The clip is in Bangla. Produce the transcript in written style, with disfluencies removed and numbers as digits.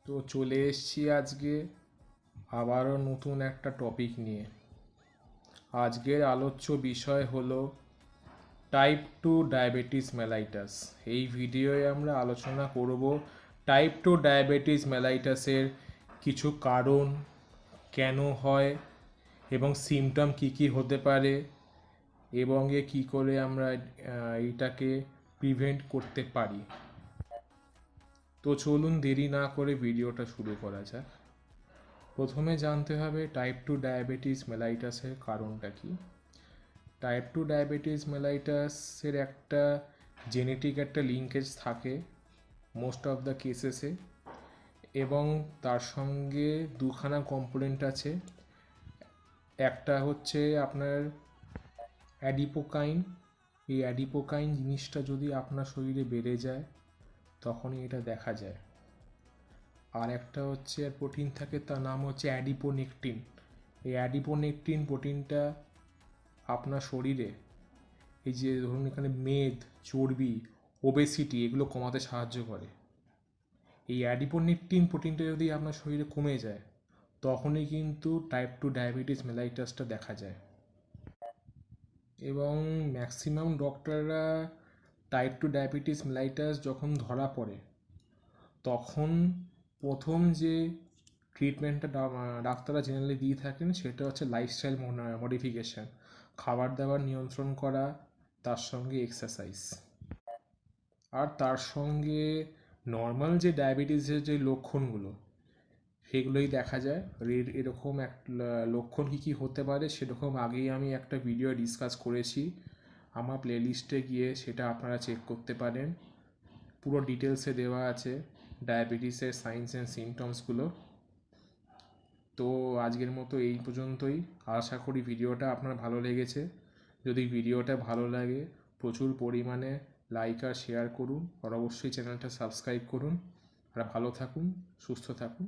তো চলে এসেছি আজকে আবারও নতুন একটা টপিক নিয়ে। আজকের আলোচ্য বিষয় হলো টাইপ 2 ডায়াবেটিস মেলাইটাস। এই ভিডিওয়ে আমরা আলোচনা করব টাইপ 2 ডায়াবেটিস মেলাইটাসের কিছু কারণ, কেন হয় এবং সিমটম কী কী হতে পারে এবং কী করে আমরা এটাকে প্রিভেন্ট করতে পারি। তো চলুন দেরি না করে ভিডিওটা শুরু করা যাক। প্রথমে জানতে হবে টাইপ 2 ডায়াবেটিস মেলাইটাসের কারণটা কি। টাইপ 2 ডায়াবেটিস মেলাইটাসের একটা জেনেটিক একটা লিঙ্কেজ থাকে মোস্ট অফ দ্য কেসেসে, এবং তার সঙ্গে দুখানা কম্পোনেন্ট আছে। একটা হচ্ছে আপনার অ্যাডিপোকাইন। এই অ্যাডিপোকাইন জিনিসটা যদি আপনার শরীরে বেড়ে যায় তখনই এটা দেখা যায়। আর একটা হচ্ছে প্রোটিন থাকে, তার নাম হচ্ছে অ্যাডিপোনেকটিন। এই অ্যাডিপোনেকটিন প্রোটিনটা আপনার শরীরে এই যে ধরুন এখানে মেদ, চর্বি, ওবেসিটি এগুলো কমাতে সাহায্য করে। এই অ্যাডিপোনেকটিন প্রোটিনটা যদি আপনার শরীরে কমে যায় তখনই কিন্তু টাইপ 2 ডায়াবেটিস মেলাইটাসটা দেখা যায়। এবং ম্যাক্সিমাম ডক্টররা টাইপ 2 ডায়াবেটিস মেলাইটাস যখন ধরা পড়ে তখন প্রথম যে ট্রিটমেন্টটা ডাক্তাররা জেনারেলি দিয়ে থাকেন সেটা হচ্ছে লাইফস্টাইল মডিফিকেশান, খাবার দাবার নিয়ন্ত্রণ করা, তার সঙ্গে এক্সারসাইজ। আর তার সঙ্গে নর্মাল যে ডায়াবেটিসের যে লক্ষণগুলো সেগুলোই দেখা যায়। এরকম এক লক্ষণ কী কী হতে পারে সেরকম আগেই আমি একটা ভিডিও ডিসকাস করেছি, আমার প্লেলিস্টে গিয়ে সেটা আপনারা চেক করতে পারেন। পুরো ডিটেলসে দেওয়া আছে ডায়াবেটিসের সাইন্স অ্যান্ড সিমটমসগুলো। তো আজকের মতো এই পর্যন্তই। আশা করি ভিডিওটা আপনার ভালো লেগেছে। যদি ভিডিওটা ভালো লাগে প্রচুর পরিমাণে লাইক আর শেয়ার করুন, আর অবশ্যই চ্যানেলটা সাবস্ক্রাইব করুন। আর ভালো থাকুন, সুস্থ থাকুন।